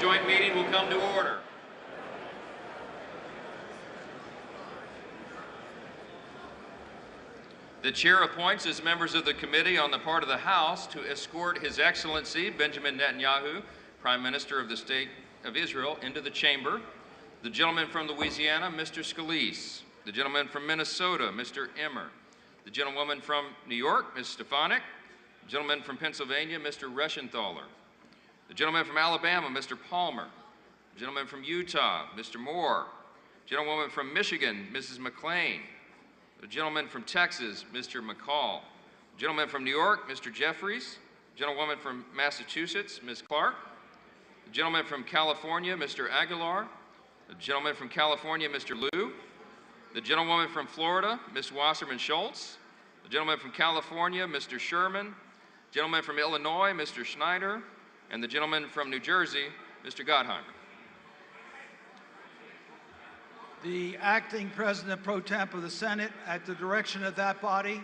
joint meeting will come to order. The chair appoints as members of the committee on the part of the House to escort His Excellency Benjamin Netanyahu, Prime Minister of the State of Israel, into the chamber. The gentleman from Louisiana, Mr. Scalise. The gentleman from Minnesota, Mr. Emmer. The gentlewoman from New York, Ms. Stefanik. The gentleman from Pennsylvania, Mr. Reschenthaler. The gentleman from Alabama, Mr. Palmer. The gentleman from Utah, Mr. Moore. The gentlewoman from Michigan, Mrs. McClain. The gentleman from Texas, Mr. McCall. The gentleman from New York, Mr. Jeffries. The gentlewoman from Massachusetts, Ms. Clark. The gentleman from California, Mr. Aguilar. The gentleman from California, Mr. Liu. The gentlewoman from Florida, Ms. Wasserman Schultz. The gentleman from California, Mr. Sherman. The gentleman from Illinois, Mr. Schneider. And the gentleman from New Jersey, Mr. Gottheimer. The acting President Pro Temp of the Senate, at the direction of that body,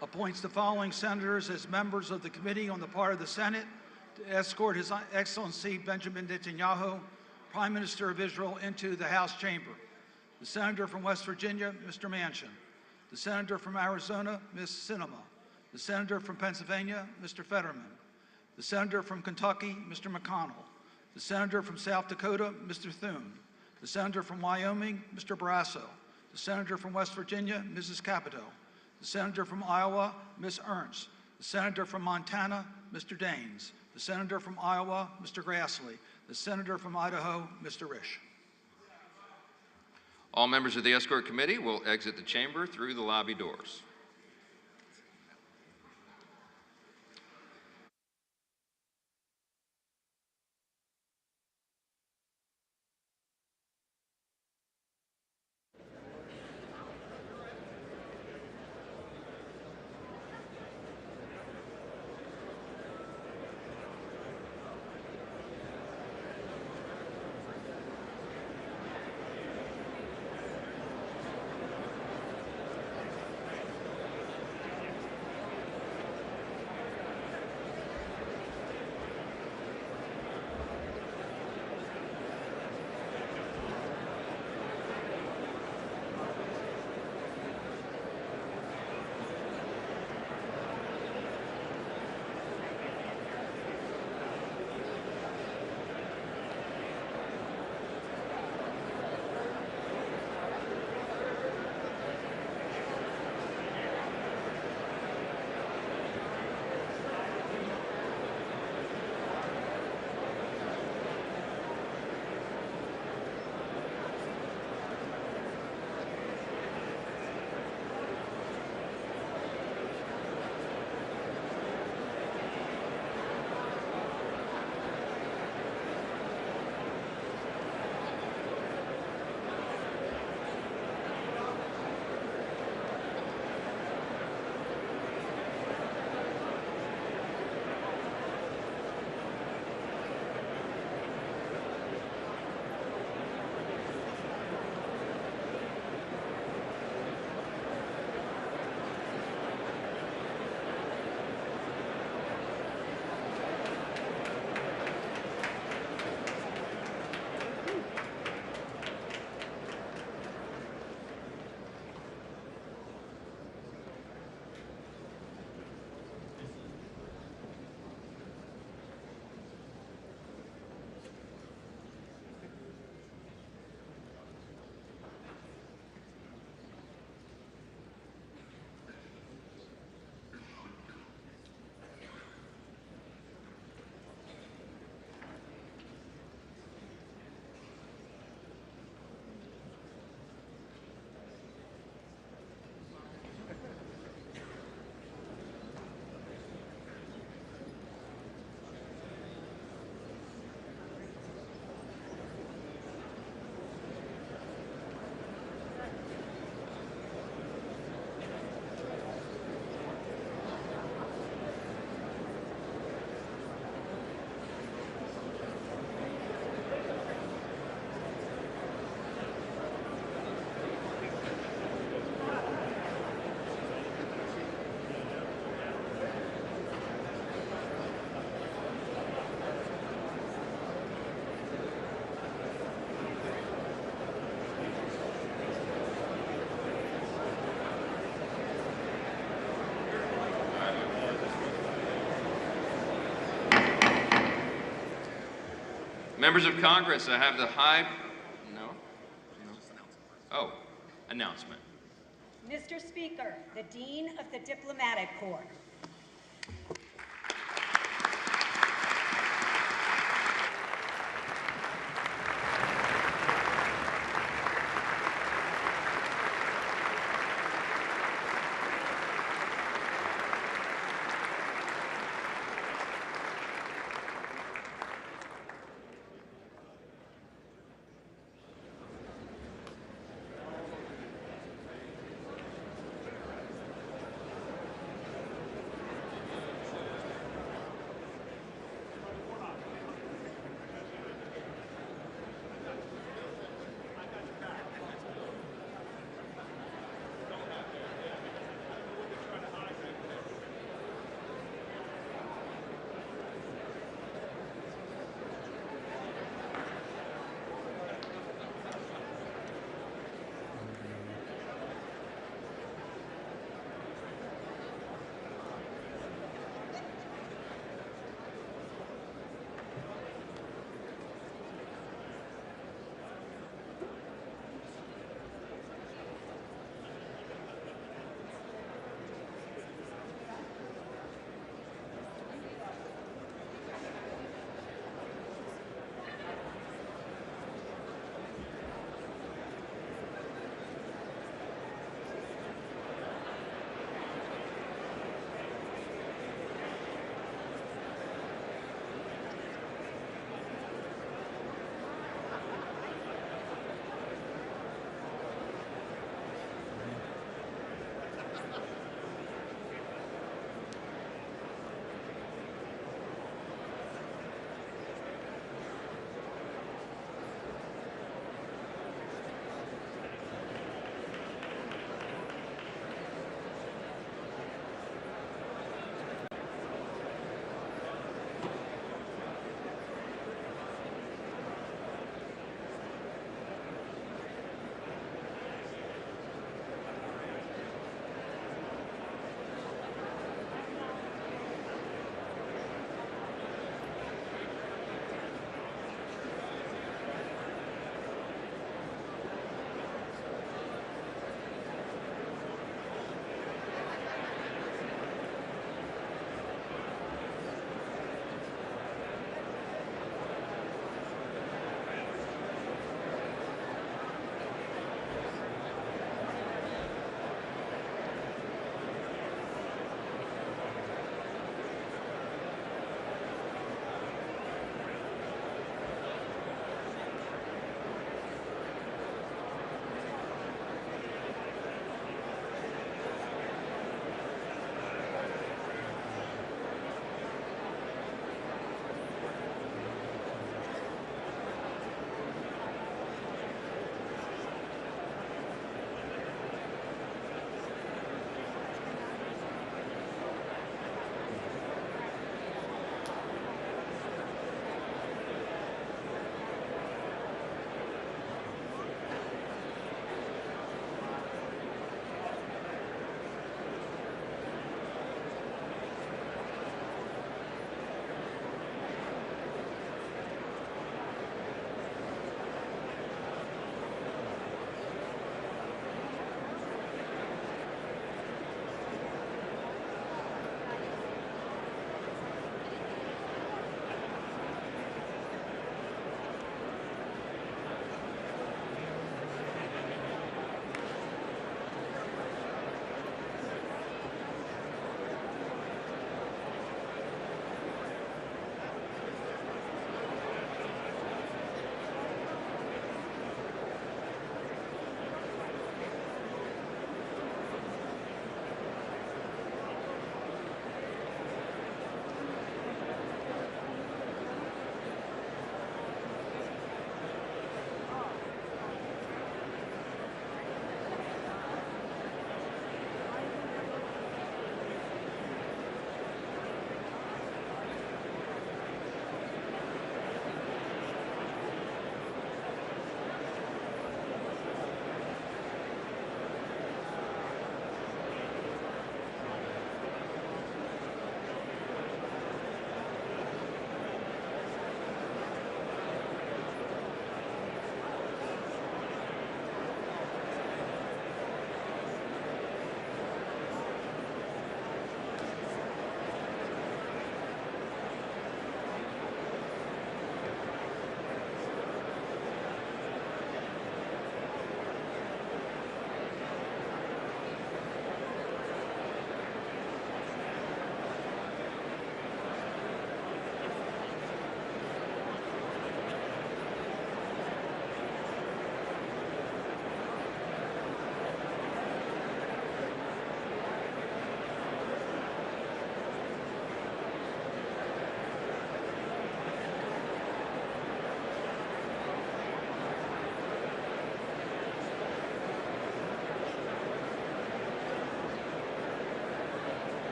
appoints the following senators as members of the committee on the part of the Senate to escort His Excellency Benjamin Netanyahu, Prime Minister of Israel, into the House chamber. The senator from West Virginia, Mr. Manchin. The senator from Arizona, Ms. Sinema. The senator from Pennsylvania, Mr. Fetterman. The senator from Kentucky, Mr. McConnell. The senator from South Dakota, Mr. Thune. The senator from Wyoming, Mr. Barrasso. The senator from West Virginia, Mrs. Capito. The senator from Iowa, Ms. Ernst. The senator from Montana, Mr. Daines. The senator from Iowa, Mr. Grassley. The senator from Idaho, Mr. Risch. All members of the escort committee will exit the chamber through the lobby doors. Members of Congress, I have the high, no? Oh, announcement. Mr. Speaker, the Dean of the Diplomatic Corps.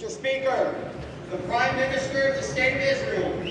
Mr. Speaker, the Prime Minister of the State of Israel.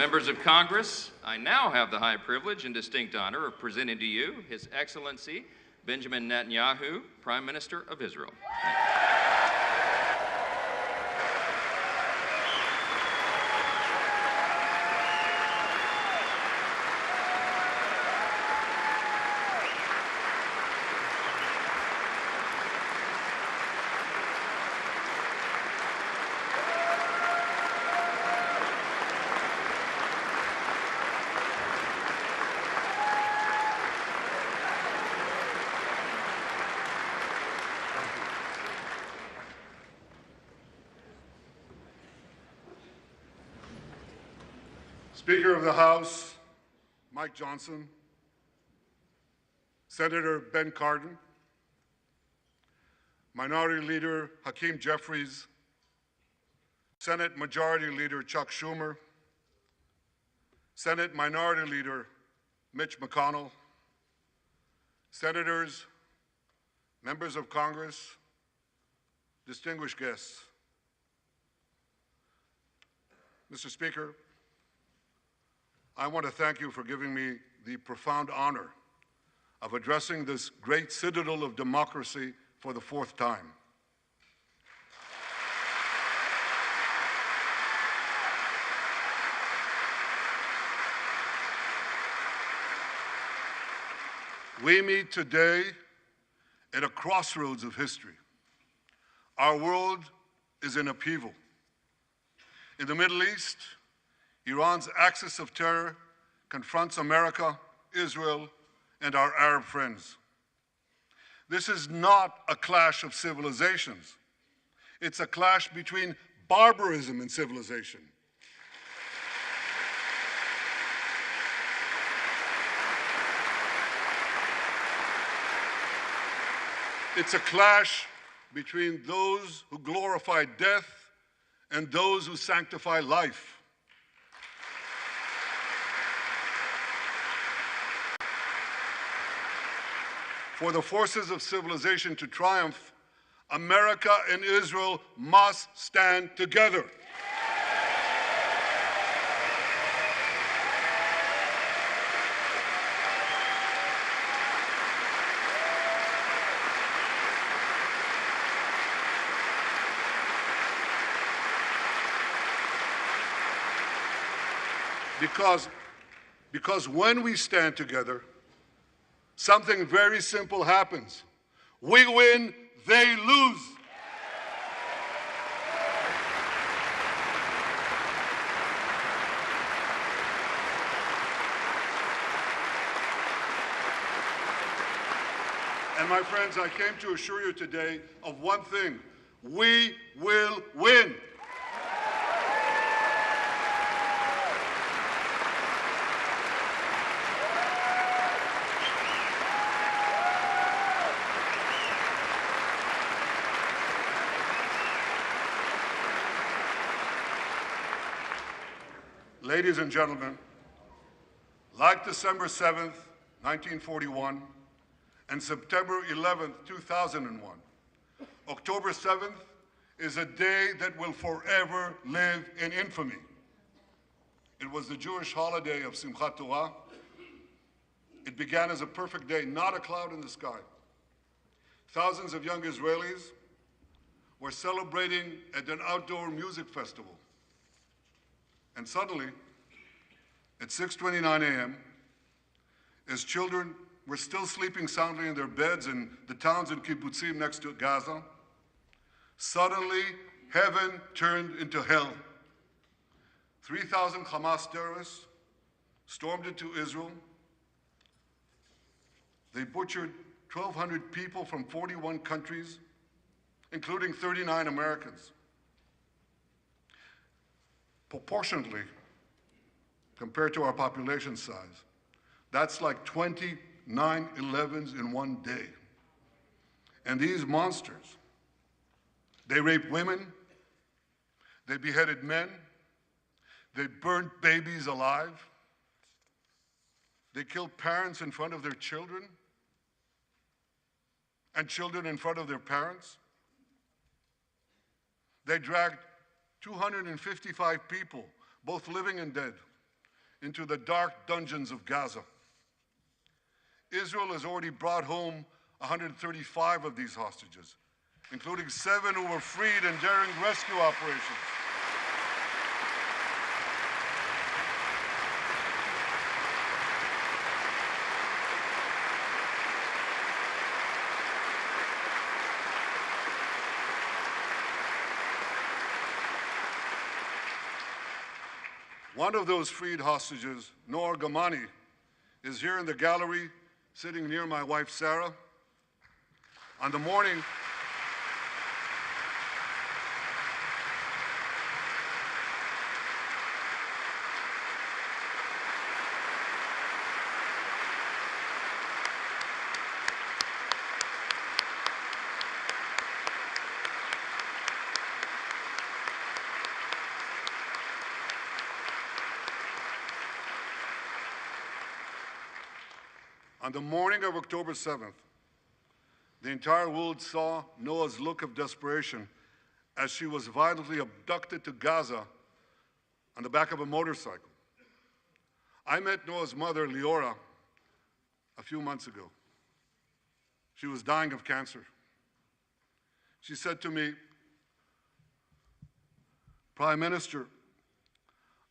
Members of Congress, I now have the high privilege and distinct honor of presenting to you His Excellency Benjamin Netanyahu, Prime Minister of Israel. Speaker of the House, Mike Johnson, Senator Ben Cardin, Minority Leader Hakeem Jeffries, Senate Majority Leader Chuck Schumer, Senate Minority Leader Mitch McConnell, Senators, members of Congress, distinguished guests. Mr. Speaker, I want to thank you for giving me the profound honor of addressing this great citadel of democracy for the fourth time. We meet today at a crossroads of history. Our world is in upheaval. In the Middle East, Iran's axis of terror confronts America, Israel, and our Arab friends. This is not a clash of civilizations. It's a clash between barbarism and civilization. It's a clash between those who glorify death and those who sanctify life. For the forces of civilization to triumph, America and Israel must stand together. Because when we stand together, something very simple happens. We win, they lose. And my friends, I came to assure you today of one thing: we will win. Ladies and gentlemen, like December 7th, 1941, and September 11th, 2001, October 7th is a day that will forever live in infamy. It was the Jewish holiday of Simchat Torah. It began as a perfect day, not a cloud in the sky. Thousands of young Israelis were celebrating at an outdoor music festival. And suddenly, at 6:29 a.m., as children were still sleeping soundly in their beds in the towns and kibbutzim next to Gaza, suddenly heaven turned into hell. 3,000 Hamas terrorists stormed into Israel. They butchered 1,200 people from 41 countries, including 39 Americans. Proportionately, compared to our population size, that's like 20 9/11s in one day. And these monsters, they raped women, they beheaded men, they burned babies alive, they killed parents in front of their children, and children in front of their parents. They dragged 255 people, both living and dead, into the dark dungeons of Gaza. Israel has already brought home 135 of these hostages, including 7 who were freed in daring rescue operations. One of those freed hostages, Noor Gamani, is here in the gallery, sitting near my wife, Sarah. On the morning of October 7th, the entire world saw Noah's look of desperation as she was violently abducted to Gaza on the back of a motorcycle. I met Noah's mother, Leora, a few months ago. She was dying of cancer. She said to me, "Prime Minister,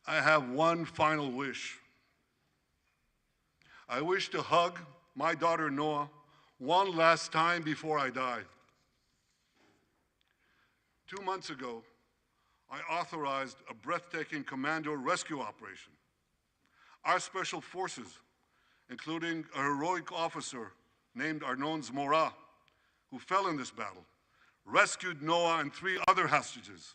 I have one final wish. I wish to hug my daughter Noah one last time before I die." 2 months ago, I authorized a breathtaking commando rescue operation. Our special forces, including a heroic officer named Arnon Zmora, who fell in this battle, rescued Noah and 3 other hostages.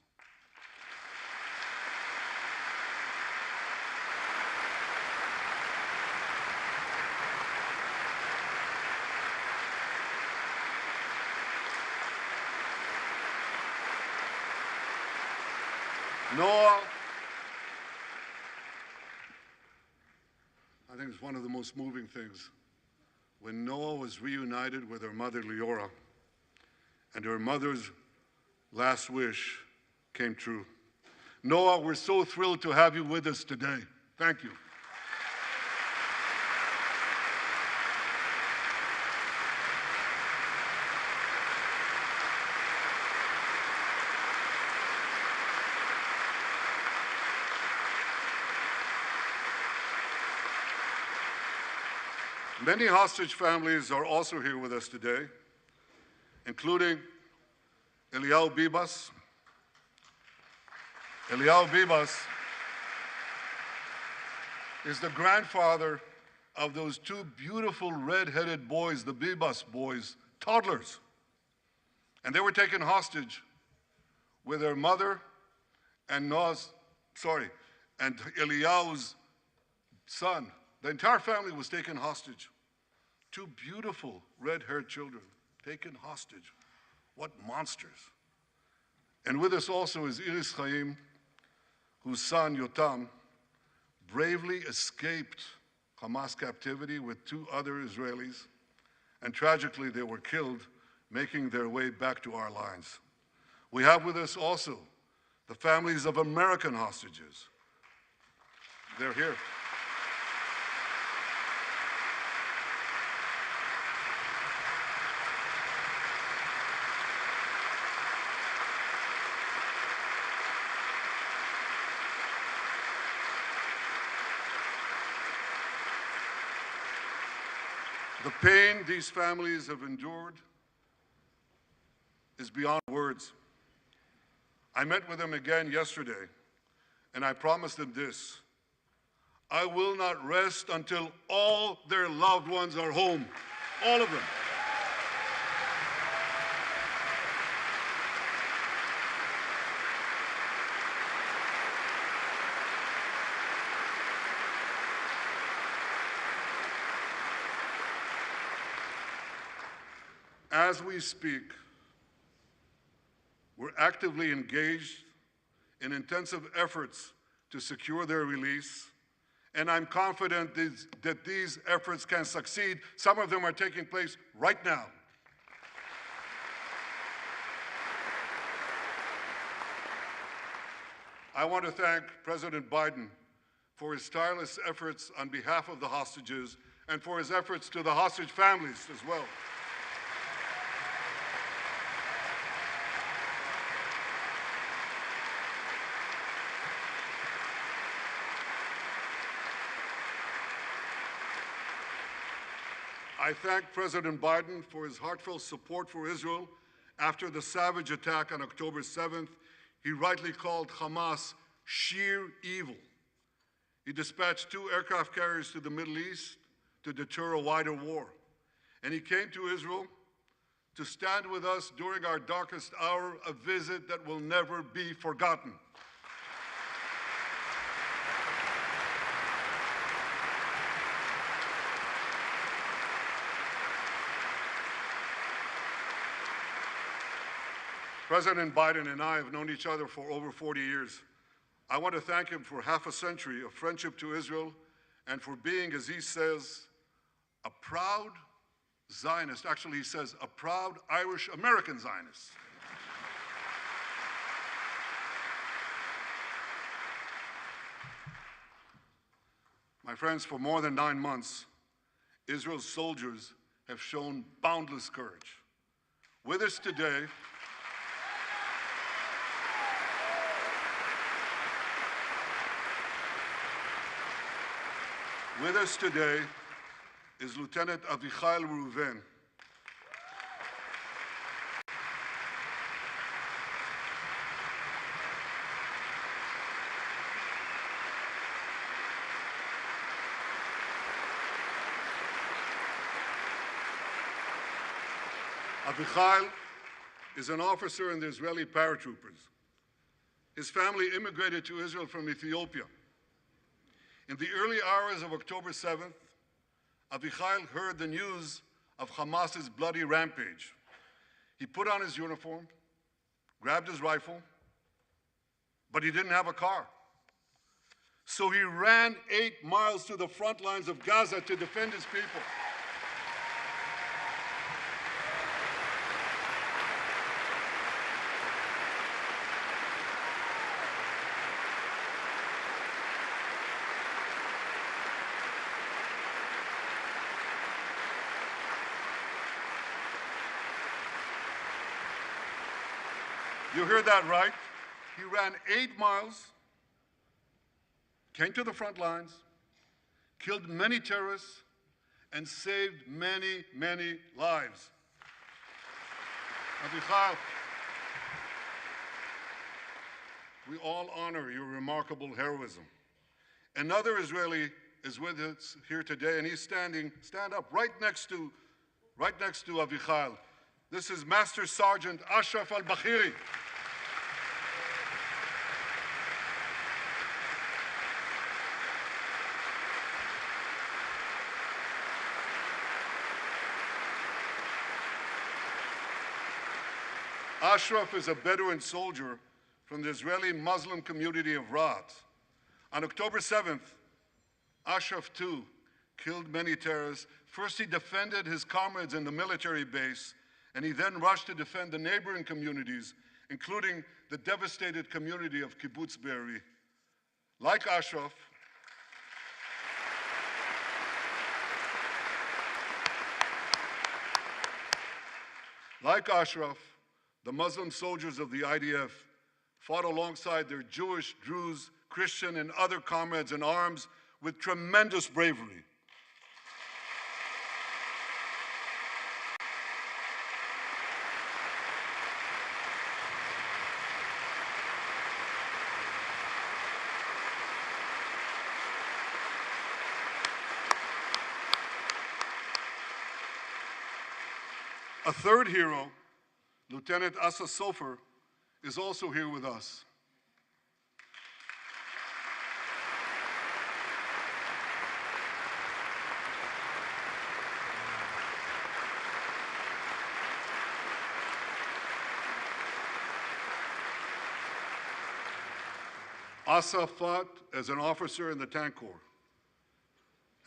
Noah, I think it's one of the most moving things. When Noah was reunited with her mother, Leora, and her mother's last wish came true. Noah, we're so thrilled to have you with us today. Thank you. Many hostage families are also here with us today, including Eliyahu Bibas. Eliyahu Bibas is the grandfather of those 2 beautiful red-headed boys, the Bibas boys, toddlers. And they were taken hostage with their mother and and Eliyahu's son. The entire family was taken hostage. 2 beautiful red-haired children taken hostage. What monsters. And with us also is Iris Chaim, whose son, Yotam, bravely escaped Hamas captivity with 2 other Israelis, and tragically they were killed, making their way back to our lines. We have with us also the families of American hostages. They're here. The pain these families have endured is beyond words. I met with them again yesterday, and I promised them this: I will not rest until all their loved ones are home, all of them. As we speak, we're actively engaged in intensive efforts to secure their release, and I'm confident that these efforts can succeed. Some of them are taking place right now. I want to thank President Biden for his tireless efforts on behalf of the hostages and for his efforts to the hostage families as well. I thank President Biden for his heartfelt support for Israel after the savage attack on October 7th. He rightly called Hamas sheer evil. He dispatched 2 aircraft carriers to the Middle East to deter a wider war. And he came to Israel to stand with us during our darkest hour, a visit that will never be forgotten. President Biden and I have known each other for over 40 years. I want to thank him for half a century of friendship to Israel and for being, as he says, a proud Zionist. Actually, he says a proud Irish-American Zionist. My friends, for more than 9 months, Israel's soldiers have shown boundless courage. With us today, is Lieutenant Avichai Reuven. Avichai is an officer in the Israeli paratroopers. His family immigrated to Israel from Ethiopia. In the early hours of October 7th, Avichai heard the news of Hamas's bloody rampage. He put on his uniform, grabbed his rifle, but he didn't have a car. So he ran 8 miles to the front lines of Gaza to defend his people. You heard that right. He ran 8 miles, came to the front lines, killed many terrorists, and saved many, many lives. Avichai, we all honor your remarkable heroism. Another Israeli is with us here today, and he's stand up right next to Avichai. This is Master Sergeant Ashraf al-Bakhiri. Ashraf is a Bedouin soldier from the Israeli Muslim community of Raat. On October 7th, Ashraf too killed many terrorists. First, he defended his comrades in the military base, and he then rushed to defend the neighboring communities, including the devastated community of Kibbutz Be'eri. Like Ashraf, the Muslim soldiers of the IDF fought alongside their Jewish, Druze, Christian, and other comrades in arms with tremendous bravery. A third hero, Lieutenant Asa Sofer, is also here with us. Asa fought as an officer in the Tank Corps,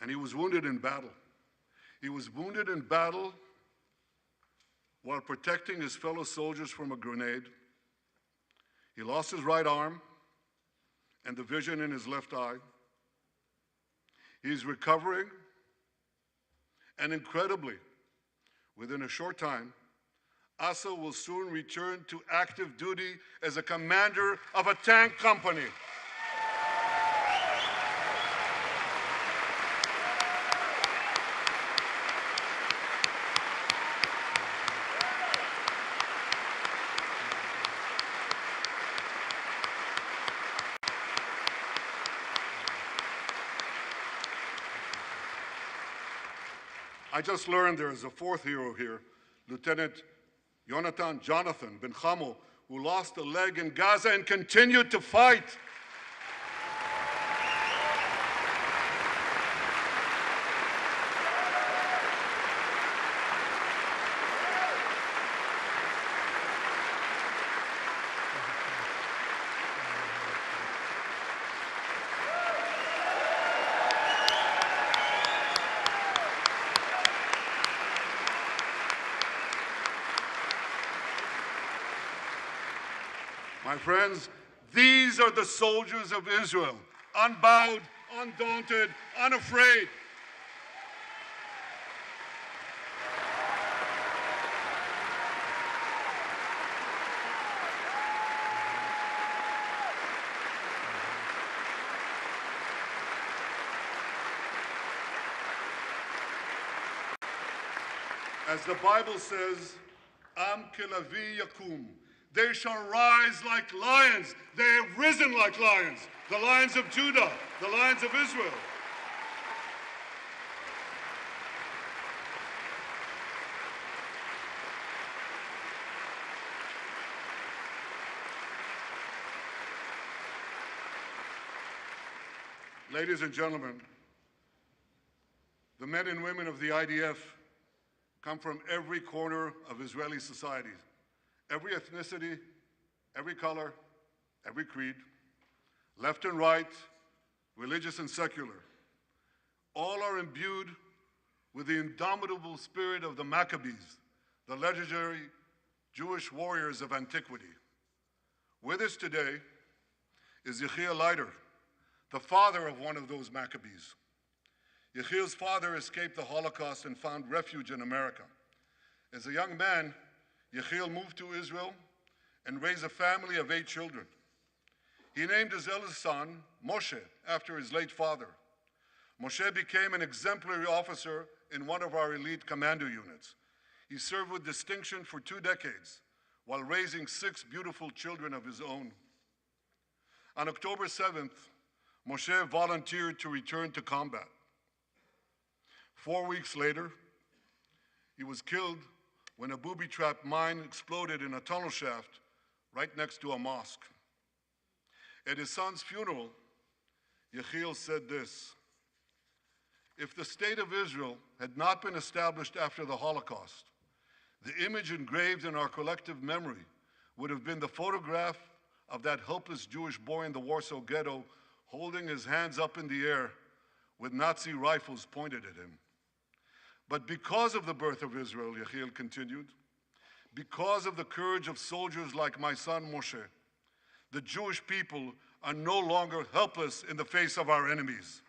and he was wounded in battle. He was wounded in battle while protecting his fellow soldiers from a grenade. He lost his right arm and the vision in his left eye. He's recovering, and incredibly, within a short time, Asa will soon return to active duty as a commander of a tank company. I just learned there is a fourth hero here, Lieutenant Jonathan Ben Chamo, who lost a leg in Gaza and continued to fight. My friends, these are the soldiers of Israel, unbowed, undaunted, unafraid. As the Bible says, Am kelavi yakum. They shall rise like lions. They have risen like lions. The lions of Judah, the lions of Israel. Ladies and gentlemen, the men and women of the IDF come from every corner of Israeli society, every ethnicity, every color, every creed, left and right, religious and secular. All are imbued with the indomitable spirit of the Maccabees, the legendary Jewish warriors of antiquity. With us today is Yechiel Leiter, the father of one of those Maccabees. Yechiel's father escaped the Holocaust and found refuge in America. As a young man, Yechiel moved to Israel and raised a family of 8 children. He named his eldest son, Moshe, after his late father. Moshe became an exemplary officer in one of our elite commando units. He served with distinction for 2 decades while raising 6 beautiful children of his own. On October 7th, Moshe volunteered to return to combat. 4 weeks later, he was killed when a booby-trapped mine exploded in a tunnel shaft right next to a mosque. At his son's funeral, Yechiel said this: "If the state of Israel had not been established after the Holocaust, the image engraved in our collective memory would have been the photograph of that helpless Jewish boy in the Warsaw Ghetto holding his hands up in the air with Nazi rifles pointed at him. But because of the birth of Israel," Yechiel continued, "because of the courage of soldiers like my son Moshe, the Jewish people are no longer helpless in the face of our enemies."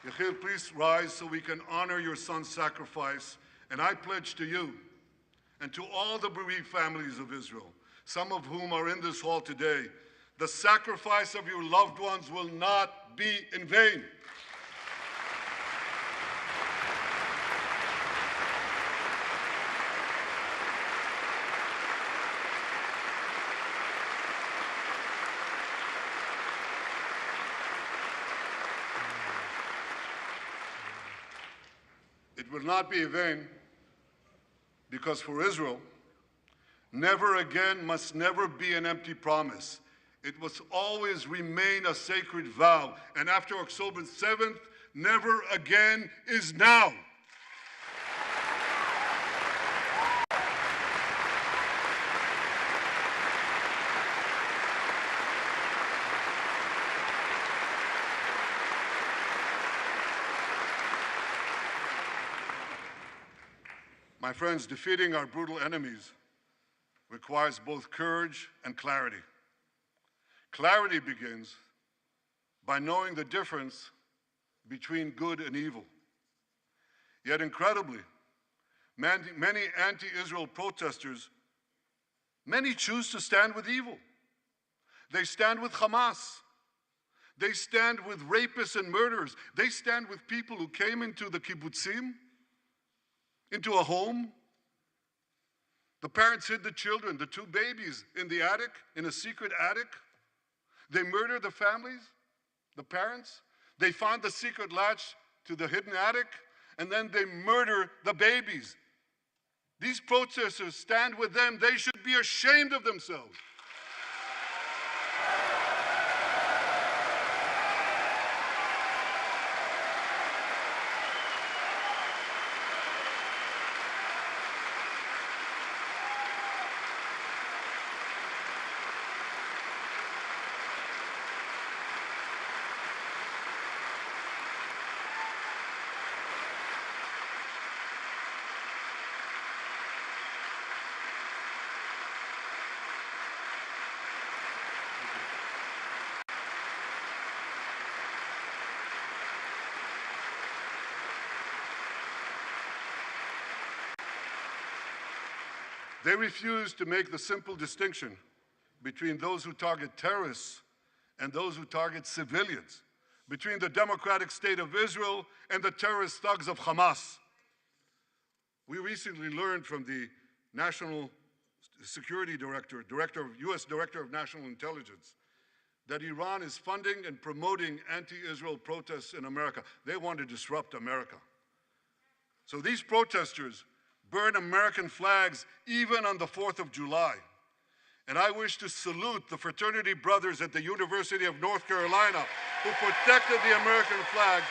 Yechiel, please rise so we can honor your son's sacrifice. And I pledge to you and to all the bereaved families of Israel, some of whom are in this hall today, the sacrifice of your loved ones will not be in vain. It will not be in vain because for Israel, never again must never be an empty promise. It must always remain a sacred vow. And after October 7th, never again is now. My friends, defeating our brutal enemies requires both courage and clarity. Clarity begins by knowing the difference between good and evil. Yet incredibly, many anti-Israel protesters, many choose to stand with evil. They stand with Hamas. They stand with rapists and murderers. They stand with people who came into the kibbutzim, into a home. The parents hid the children, the 2 babies, in the attic, in a secret attic. They murdered the families, the parents. They found the secret latch to the hidden attic, and then they murder the babies. These protesters stand with them. They should be ashamed of themselves. They refuse to make the simple distinction between those who target terrorists and those who target civilians, between the democratic state of Israel and the terrorist thugs of Hamas. We recently learned from the National Security Director, U.S. Director of National Intelligence, that Iran is funding and promoting anti-Israel protests in America. They want to disrupt America. So these protesters burn American flags even on the 4th of July. And I wish to salute the fraternity brothers at the University of North Carolina who protected the American flag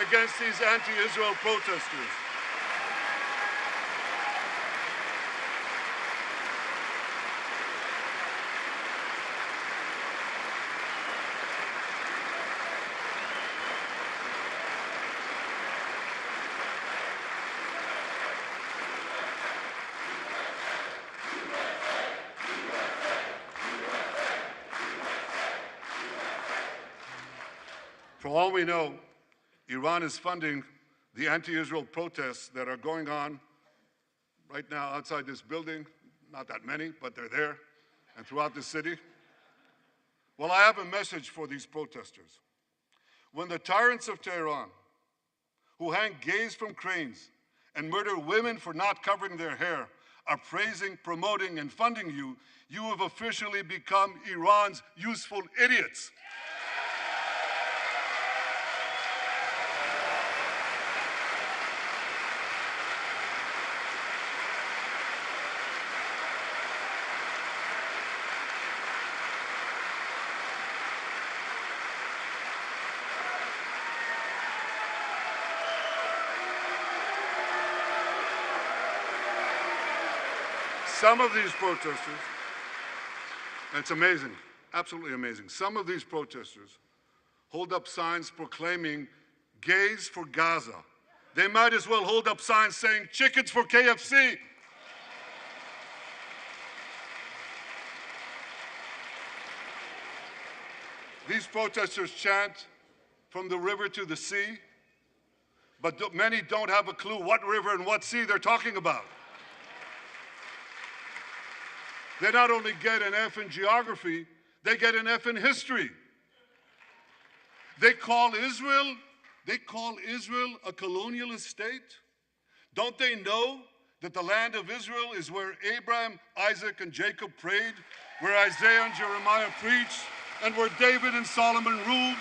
against these anti-Israel protesters. For all we know, Iran is funding the anti-Israel protests that are going on right now outside this building. Not that many, but they're there, and throughout the city. Well, I have a message for these protesters. When the tyrants of Tehran, who hang gays from cranes and murder women for not covering their hair, are praising, promoting, and funding you, you have officially become Iran's useful idiots. Some of these protesters, and it's amazing, absolutely amazing, some of these protesters hold up signs proclaiming gays for Gaza. They might as well hold up signs saying chickens for KFC. These protesters chant from the river to the sea, but many don't have a clue what river and what sea they're talking about. They not only get an F in geography, they get an F in history. They call Israel a colonialist state. Don't they know that the land of Israel is where Abraham, Isaac, and Jacob prayed, where Isaiah and Jeremiah preached, and where David and Solomon ruled?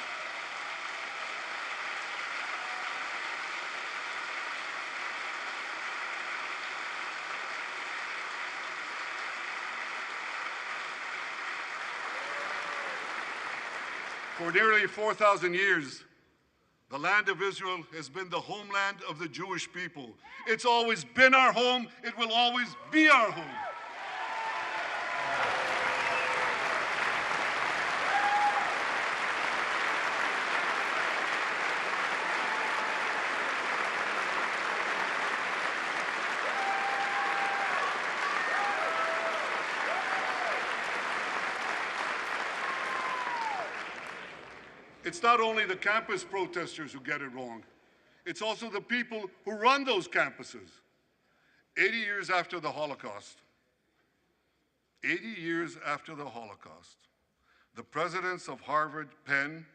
For nearly 4,000 years, the land of Israel has been the homeland of the Jewish people. It's always been our home. It will always be our home. It's not only the campus protesters who get it wrong. It's also the people who run those campuses. 80 years after the Holocaust, the presidents of Harvard, Penn,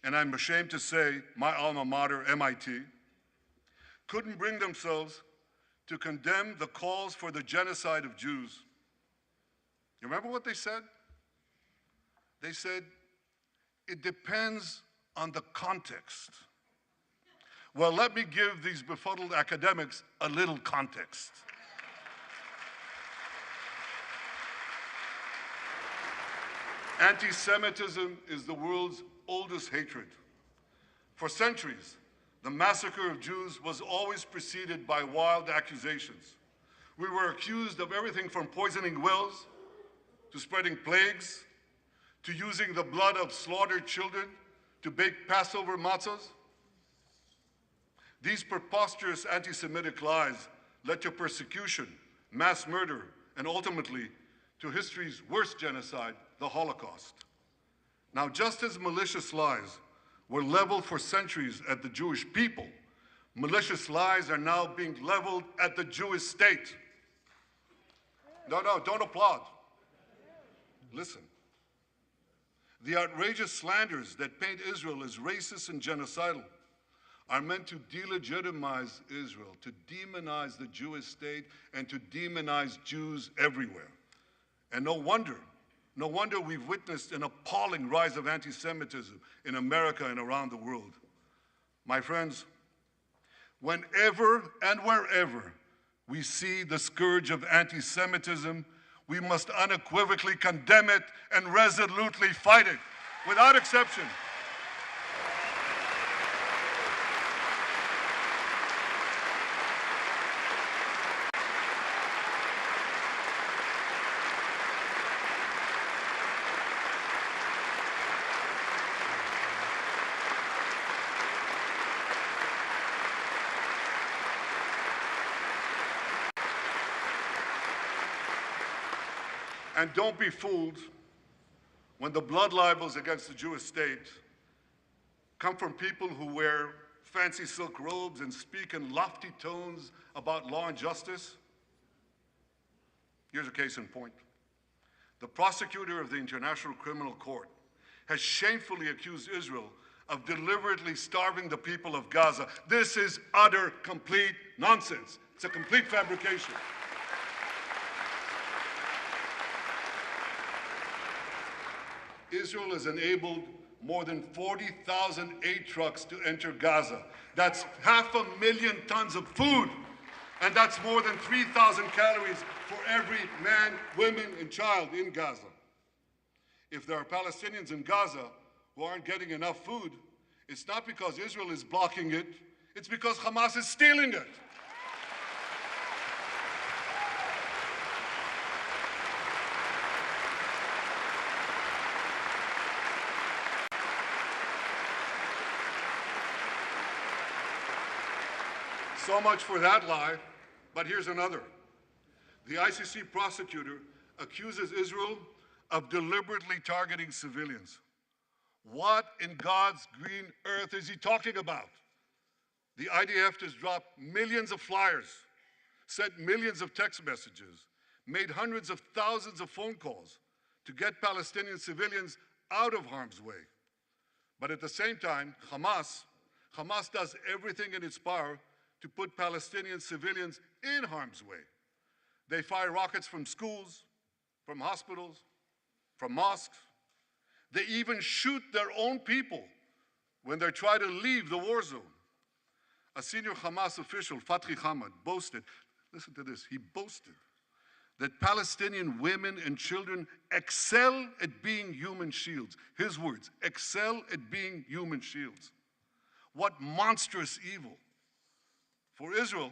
and I'm ashamed to say my alma mater, MIT, couldn't bring themselves to condemn the calls for the genocide of Jews. You remember what they said? They said, it depends on the context. Well, let me give these befuddled academics a little context. Anti-Semitism is the world's oldest hatred. For centuries, the massacre of Jews was always preceded by wild accusations. We were accused of everything from poisoning wells to spreading plagues, to using the blood of slaughtered children to bake Passover matzahs. These preposterous anti-Semitic lies led to persecution, mass murder, and ultimately to history's worst genocide, the Holocaust. Now, just as malicious lies were leveled for centuries at the Jewish people, malicious lies are now being leveled at the Jewish state. No, don't applaud. Listen. The outrageous slanders that paint Israel as racist and genocidal are meant to delegitimize Israel, to demonize the Jewish state, and to demonize Jews everywhere. And no wonder we've witnessed an appalling rise of anti-Semitism in America and around the world. My friends, whenever and wherever we see the scourge of anti-Semitism, we must unequivocally condemn it and resolutely fight it, without exception. And don't be fooled when the blood libels against the Jewish state come from people who wear fancy silk robes and speak in lofty tones about law and justice. Here's a case in point. The prosecutor of the International Criminal Court has shamefully accused Israel of deliberately starving the people of Gaza. This is utter, complete nonsense. It's a complete fabrication. Israel has enabled more than 40,000 aid trucks to enter Gaza. That's 500,000 tons of food, and that's more than 3,000 calories for every man, woman, and child in Gaza. If there are Palestinians in Gaza who aren't getting enough food, it's not because Israel is blocking it, it's because Hamas is stealing it. So much for that lie, but here's another. The ICC prosecutor accuses Israel of deliberately targeting civilians. What in God's green earth is he talking about? The IDF has dropped millions of flyers, sent millions of text messages, made hundreds of thousands of phone calls to get Palestinian civilians out of harm's way. But at the same time, Hamas does everything in its power to put Palestinian civilians in harm's way. They fire rockets from schools, from hospitals, from mosques. They even shoot their own people when they try to leave the war zone. A senior Hamas official, Fatri Hamad, boasted, listen to this, he boasted that Palestinian women and children excel at being human shields. His words, excel at being human shields. What monstrous evil. For Israel,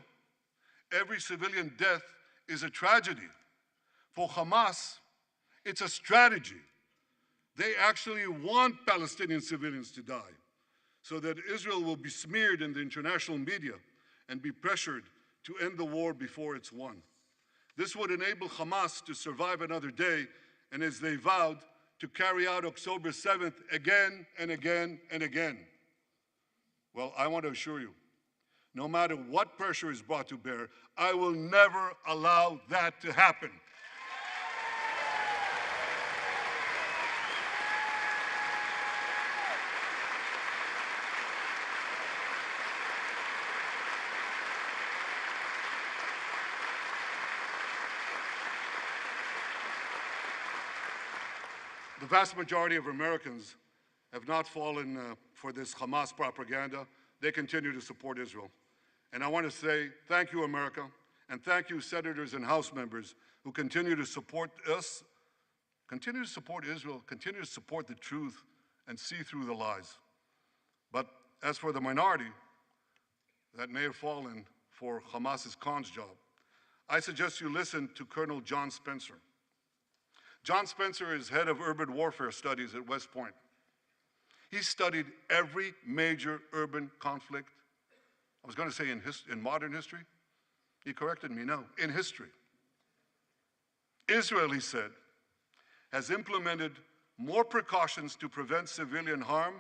every civilian death is a tragedy. For Hamas, it's a strategy. They actually want Palestinian civilians to die so that Israel will be smeared in the international media and be pressured to end the war before it's won. This would enable Hamas to survive another day and, as they vowed, to carry out October 7th again and again and again. Well, I want to assure you, no matter what pressure is brought to bear, I will never allow that to happen. The vast majority of Americans have not fallen for this Hamas propaganda. They continue to support Israel. And I want to say thank you, America, and thank you, senators and House members who continue to support us, continue to support Israel, continue to support the truth, and see through the lies. But as for the minority that may have fallen for Hamas's cons job, I suggest you listen to Colonel John Spencer. John Spencer is head of urban warfare studies at West Point. He studied every major urban conflict. I was going to say in modern history. He corrected me, no, in history. Israel, he said, has implemented more precautions to prevent civilian harm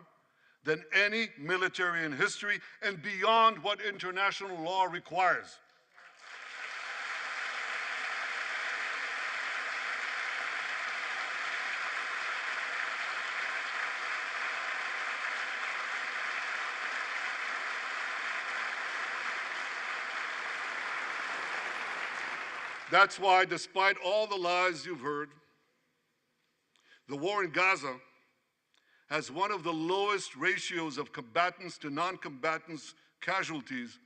than any military in history and beyond what international law requires. That's why, despite all the lies you've heard, the war in Gaza has one of the lowest ratios of combatants to non-combatants casualties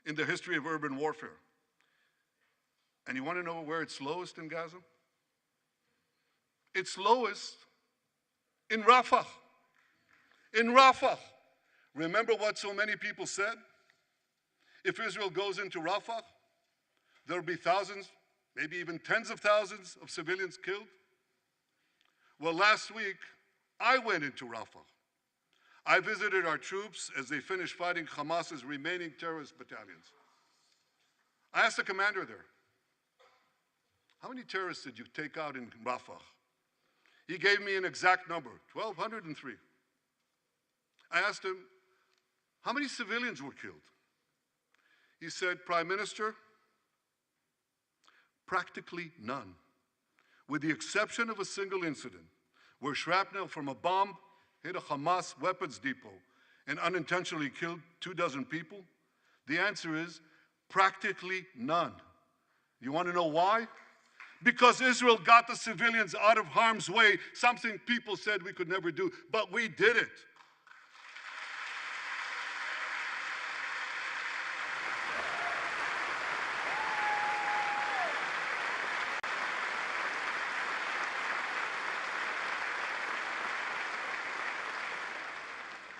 in the history of urban warfare. And you want to know where it's lowest in Gaza? It's lowest in Rafah. In Rafah. Remember what so many people said? If Israel goes into Rafah, there'll be thousands, maybe even tens of thousands of civilians killed. Well, last week, I went into Rafah. I visited our troops as they finished fighting Hamas's remaining terrorist battalions. I asked the commander there, how many terrorists did you take out in Rafah? He gave me an exact number, 1,203. I asked him, how many civilians were killed? He said, Prime Minister, practically none, with the exception of a single incident where shrapnel from a bomb hit a Hamas weapons depot and unintentionally killed 24 people. The answer is practically none. You want to know why? Because Israel got the civilians out of harm's way, something people said we could never do, but we did it.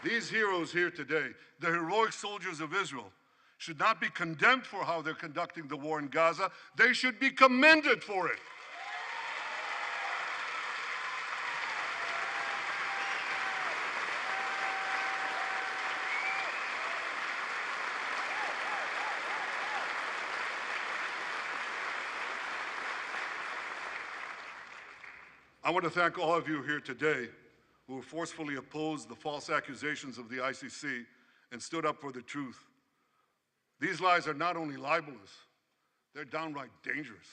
These heroes here today, the heroic soldiers of Israel, should not be condemned for how they're conducting the war in Gaza. They should be commended for it. I want to thank all of you here today who forcefully opposed the false accusations of the ICC and stood up for the truth. These lies are not only libelous, they're downright dangerous.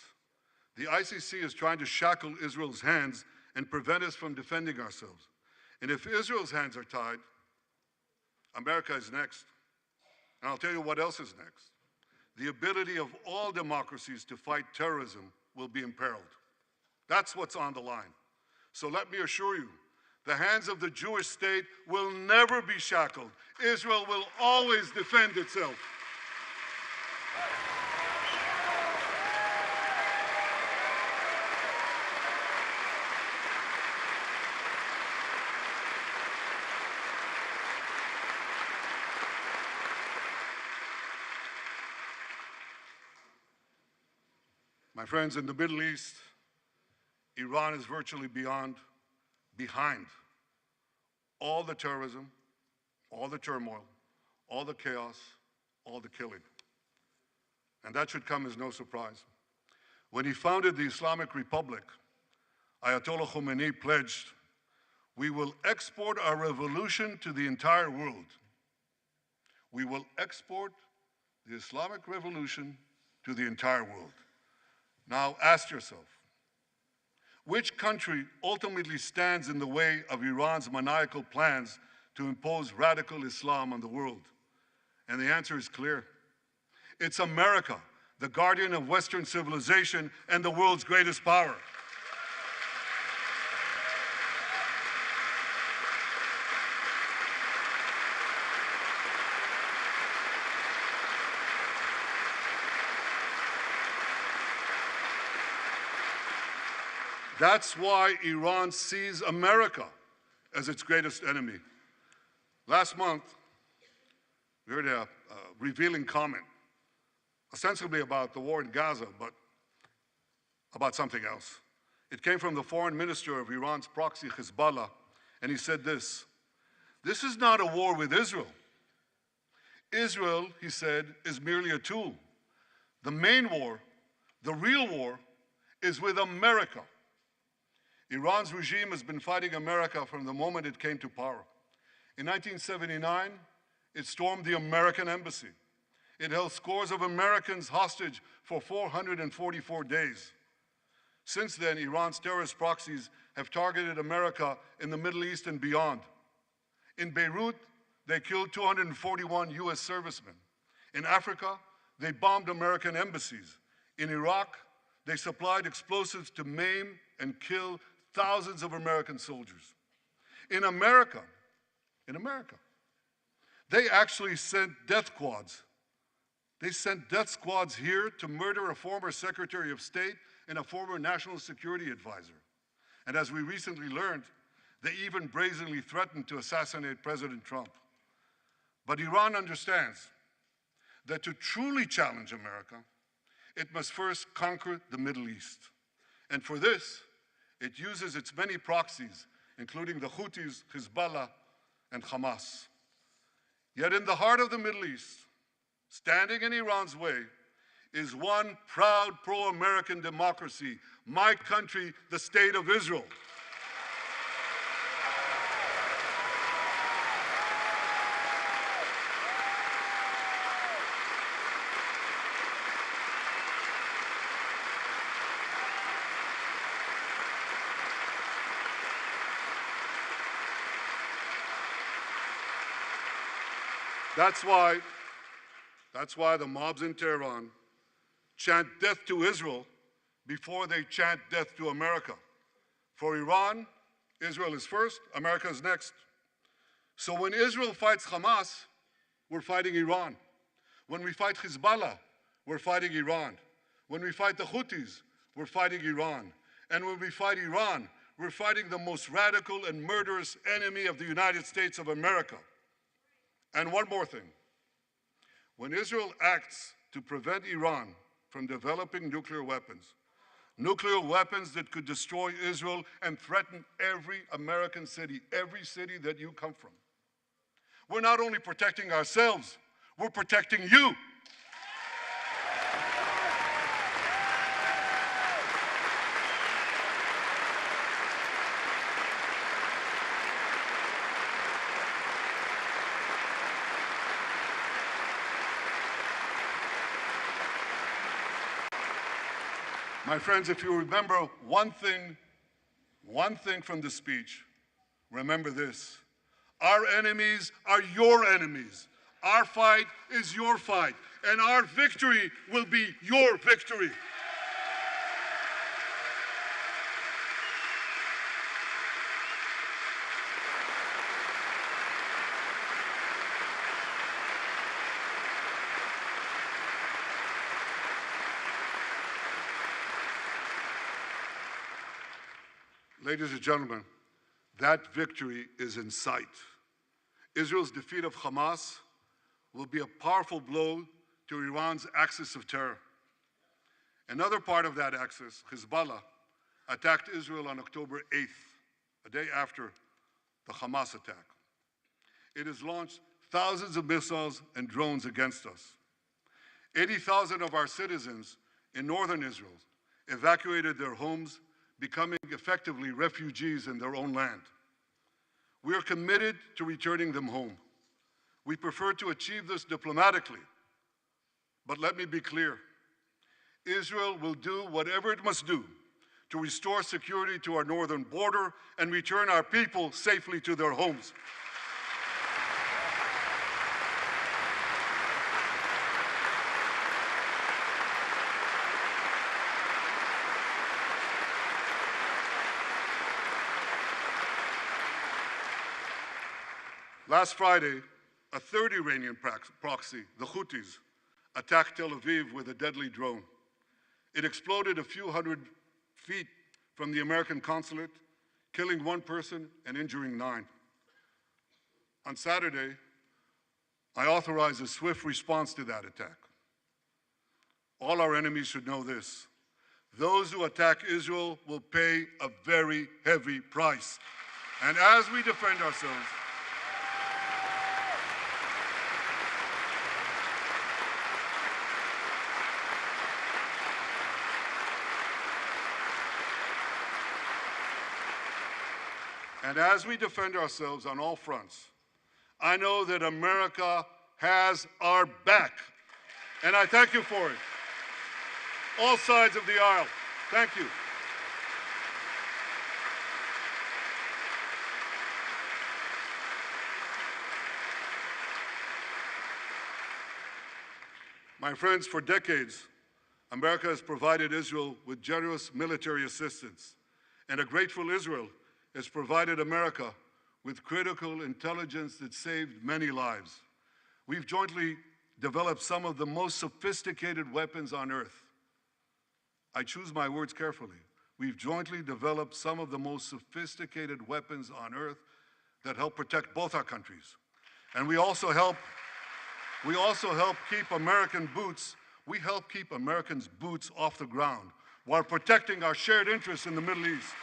The ICC is trying to shackle Israel's hands and prevent us from defending ourselves. And if Israel's hands are tied, America is next. And I'll tell you what else is next. The ability of all democracies to fight terrorism will be imperiled. That's what's on the line. So let me assure you, the hands of the Jewish state will never be shackled. Israel will always defend itself. My friends, in the Middle East, Iran is virtually behind all the terrorism, all the turmoil, all the chaos, all the killing. And that should come as no surprise. When he founded the Islamic Republic, Ayatollah Khomeini pledged, "We will export our revolution to the entire world." We will export the Islamic revolution to the entire world. Now ask yourself, which country ultimately stands in the way of Iran's maniacal plans to impose radical Islam on the world? And the answer is clear. It's America, the guardian of Western civilization and the world's greatest power. That's why Iran sees America as its greatest enemy. Last month, we heard a revealing comment, ostensibly about the war in Gaza, but about something else. It came from the foreign minister of Iran's proxy, Hezbollah, and he said this: "This is not a war with Israel. Israel," he said, "is merely a tool. The main war, the real war, is with America." Iran's regime has been fighting America from the moment it came to power. In 1979, it stormed the American embassy. It held scores of Americans hostage for 444 days. Since then, Iran's terrorist proxies have targeted America in the Middle East and beyond. In Beirut, they killed 241 US servicemen. In Africa, they bombed American embassies. In Iraq, They supplied explosives to maim and kill thousands of American soldiers. In America, they actually sent death squads. They sent death squads here to murder a former Secretary of State and a former National Security Advisor. And as we recently learned, they even brazenly threatened to assassinate President Trump. But Iran understands that to truly challenge America, it must first conquer the Middle East. And for this, it uses its many proxies, including the Houthis, Hezbollah, and Hamas. Yet in the heart of the Middle East, standing in Iran's way, is one proud pro-American democracy, my country, the State of Israel. That's why the mobs in Tehran chant death to Israel before they chant death to America. For Iran, Israel is first, America is next. So when Israel fights Hamas, we're fighting Iran. When we fight Hezbollah, we're fighting Iran. When we fight the Houthis, we're fighting Iran. And when we fight Iran, we're fighting the most radical and murderous enemy of the United States of America. And one more thing. When Israel acts to prevent Iran from developing nuclear weapons that could destroy Israel and threaten every American city, every city that you come from, we're not only protecting ourselves, we're protecting you. My friends, if you remember one thing from the speech, remember this. Our enemies are your enemies. Our fight is your fight. And our victory will be your victory. Ladies and gentlemen, that victory is in sight. Israel's defeat of Hamas will be a powerful blow to Iran's axis of terror. Another part of that axis, Hezbollah, attacked Israel on October 8th, a day after the Hamas attack. It has launched thousands of missiles and drones against us. 80,000 of our citizens in northern Israel evacuated their homes, becoming effectively refugees in their own land. We are committed to returning them home. We prefer to achieve this diplomatically, but let me be clear. Israel will do whatever it must do to restore security to our northern border and return our people safely to their homes. Last Friday, a third Iranian proxy, the Houthis, attacked Tel Aviv with a deadly drone. It exploded a few hundred feet from the American consulate, killing one person and injuring 9. On Saturday, I authorized a swift response to that attack. All our enemies should know this. Those who attack Israel will pay a very heavy price. And as we defend ourselves, on all fronts, I know that America has our back. And I thank you for it. All sides of the aisle, thank you. My friends, for decades, America has provided Israel with generous military assistance, and a grateful Israel has provided America with critical intelligence that saved many lives. We've jointly developed some of the most sophisticated weapons on earth. I choose my words carefully. We've jointly developed some of the most sophisticated weapons on earth that help protect both our countries. And we also help keep American boots, we help keep Americans' boots off the ground while protecting our shared interests in the Middle East.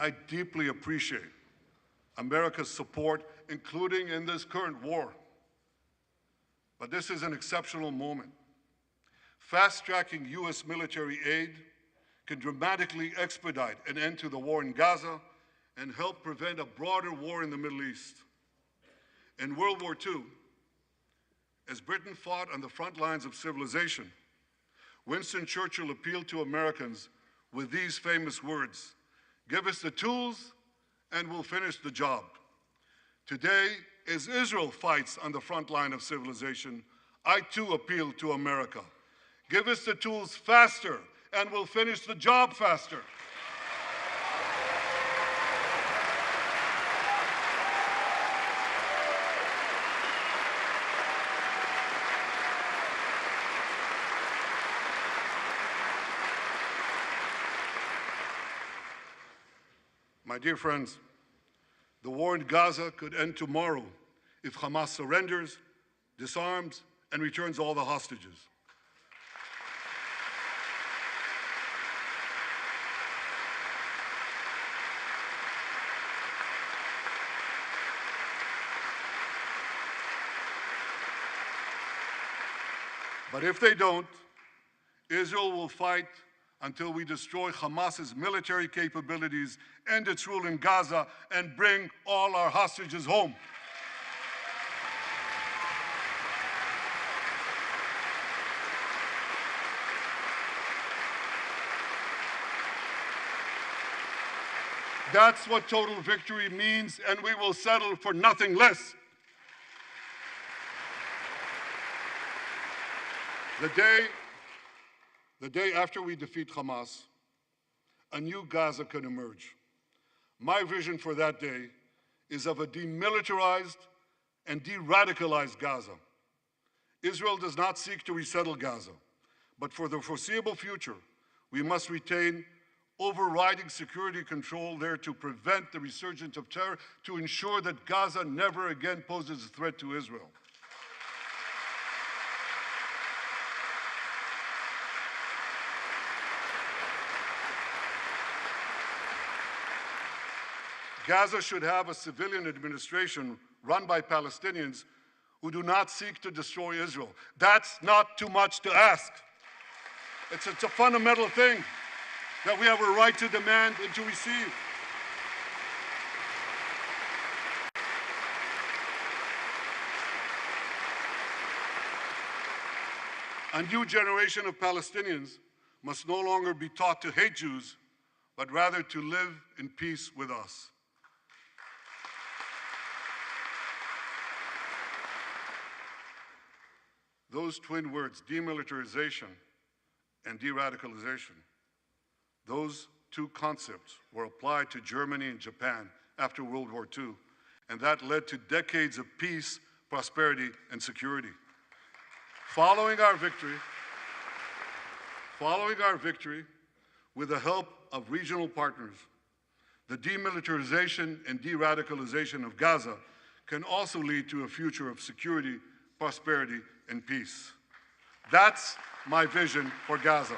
I deeply appreciate America's support, including in this current war. But this is an exceptional moment. Fast-tracking U.S. military aid can dramatically expedite an end to the war in Gaza and help prevent a broader war in the Middle East. In World War II, as Britain fought on the front lines of civilization, Winston Churchill appealed to Americans with these famous words: "Give us the tools and we'll finish the job." Today, as Israel fights on the front line of civilization, I too appeal to America. Give us the tools faster and we'll finish the job faster. My dear friends, the war in Gaza could end tomorrow if Hamas surrenders, disarms, and returns all the hostages. But if they don't, Israel will fight until we destroy Hamas's military capabilities, end its rule in Gaza, and bring all our hostages home. That's what total victory means, and we will settle for nothing less. The day after we defeat Hamas, a new Gaza can emerge. My vision for that day is of a demilitarized and de-radicalized Gaza. Israel does not seek to resettle Gaza, but for the foreseeable future, we must retain overriding security control there to prevent the resurgence of terror, to ensure that Gaza never again poses a threat to Israel. Gaza should have a civilian administration run by Palestinians who do not seek to destroy Israel. That's not too much to ask. It's a fundamental thing that we have a right to demand and to receive. A new generation of Palestinians must no longer be taught to hate Jews, but rather to live in peace with us. Those twin words, demilitarization and de-radicalization, those two concepts were applied to Germany and Japan after World War II, and that led to decades of peace, prosperity, and security. Following our victory, with the help of regional partners, the demilitarization and de-radicalization of Gaza can also lead to a future of security, prosperity, and peace. That's my vision for Gaza.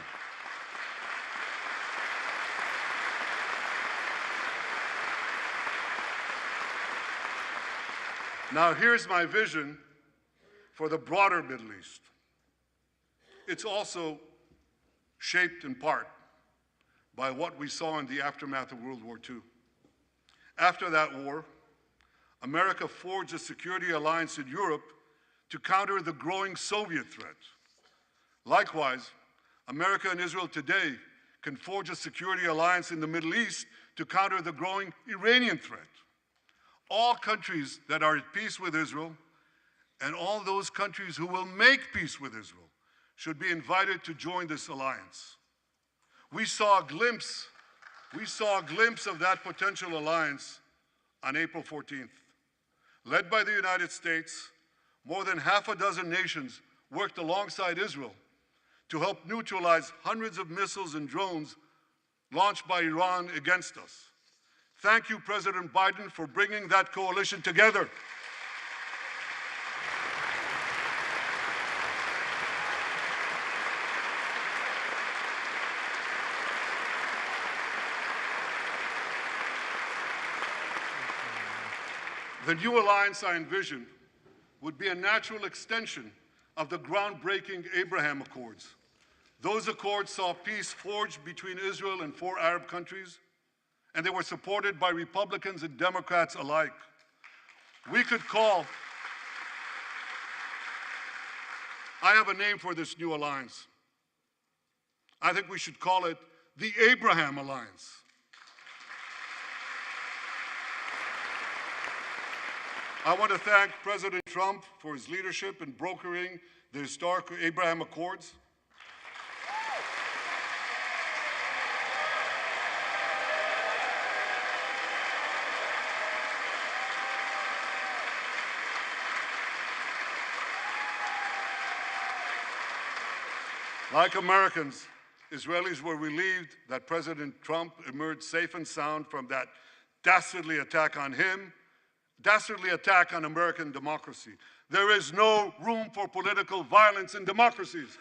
Now here's my vision for the broader Middle East. It's also shaped in part by what we saw in the aftermath of World War II. After that war, America forged a security alliance in Europe to counter the growing Soviet threat. Likewise, America and Israel today can forge a security alliance in the Middle East to counter the growing Iranian threat. All countries that are at peace with Israel and all those countries who will make peace with Israel should be invited to join this alliance. We saw a glimpse of that potential alliance on April 14th. Led by the United States, more than half a dozen nations worked alongside Israel to help neutralize hundreds of missiles and drones launched by Iran against us. Thank you, President Biden, for bringing that coalition together. The new alliance I envision would be a natural extension of the groundbreaking Abraham Accords. Those accords saw peace forged between Israel and 4 Arab countries, and they were supported by Republicans and Democrats alike. We could call, I have a name for this new alliance. I think we should call it the Abraham Alliance. I want to thank President Trump for his leadership in brokering the historic Abraham Accords. Like Americans, Israelis were relieved that President Trump emerged safe and sound from that dastardly attack on him, dastardly attack on American democracy. There is no room for political violence in democracies.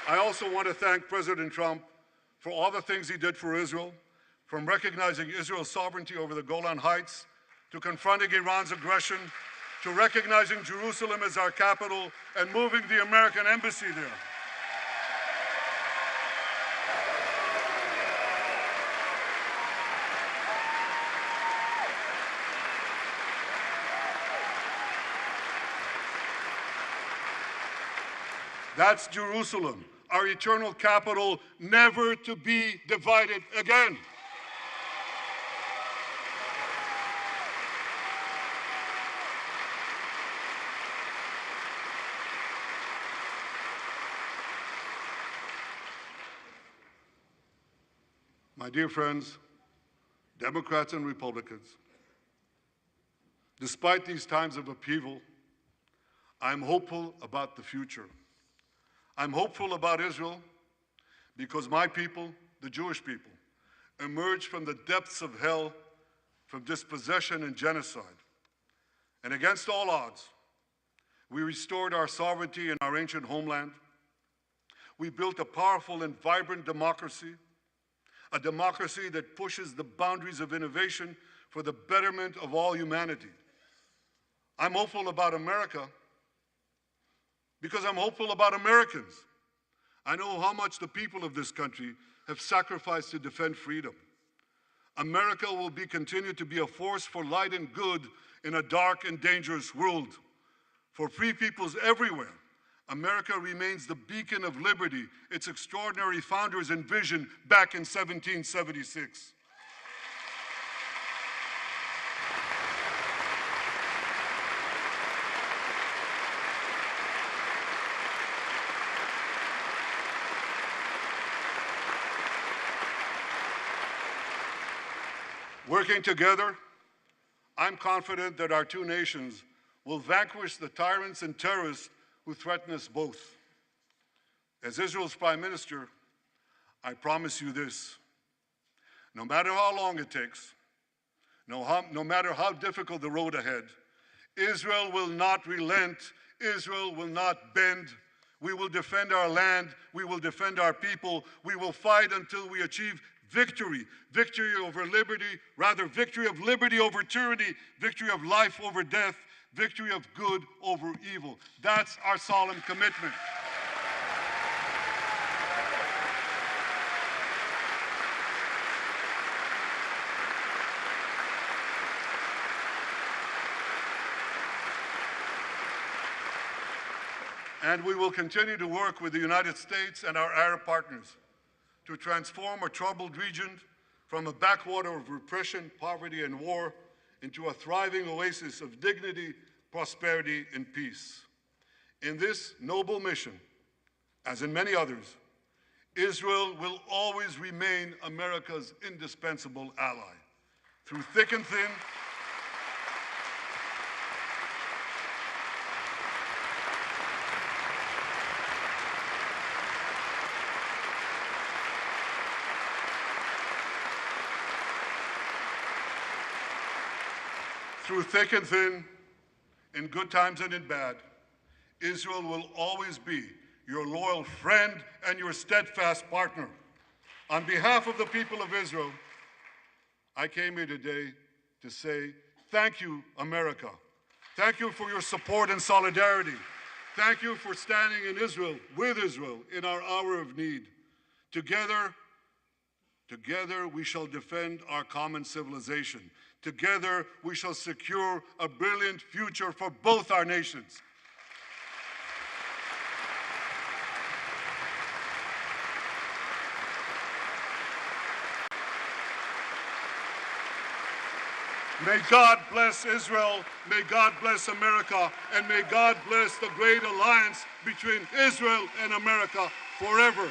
I also want to thank President Trump for all the things he did for Israel, from recognizing Israel's sovereignty over the Golan Heights, to confronting Iran's aggression, to recognizing Jerusalem as our capital and moving the American embassy there. That's Jerusalem, our eternal capital, never to be divided again. My dear friends, Democrats and Republicans, despite these times of upheaval, I'm hopeful about the future. I'm hopeful about Israel because my people, the Jewish people, emerged from the depths of hell, from dispossession and genocide. And against all odds, we restored our sovereignty in our ancient homeland. We built a powerful and vibrant democracy, a democracy that pushes the boundaries of innovation for the betterment of all humanity. I'm hopeful about America because I'm hopeful about Americans. I know how much the people of this country have sacrificed to defend freedom. America will continue to be a force for light and good in a dark and dangerous world. For free peoples everywhere, America remains the beacon of liberty its extraordinary founders envisioned back in 1776. Working together, I'm confident that our two nations will vanquish the tyrants and terrorists who threaten us both. As Israel's Prime Minister, I promise you this: no matter how long it takes, no matter how difficult the road ahead, Israel will not relent, Israel will not bend. We will defend our land, we will defend our people, we will fight until we achieve victory. Victory over liberty, rather victory of liberty over tyranny, victory of life over death, victory of good over evil. That's our solemn commitment. And we will continue to work with the United States and our Arab partners to transform a troubled region from a backwater of repression, poverty, and war into a thriving oasis of dignity, prosperity, and peace. In this noble mission, as in many others, Israel will always remain America's indispensable ally. Through thick and thin, in good times and in bad, Israel will always be your loyal friend and your steadfast partner. On behalf of the people of Israel, I came here today to say, thank you, America. Thank you for your support and solidarity. Thank you for standing in Israel, with Israel, in our hour of need. Together we shall defend our common civilization. Together we shall secure a brilliant future for both our nations. May God bless Israel, may God bless America, and may God bless the great alliance between Israel and America forever.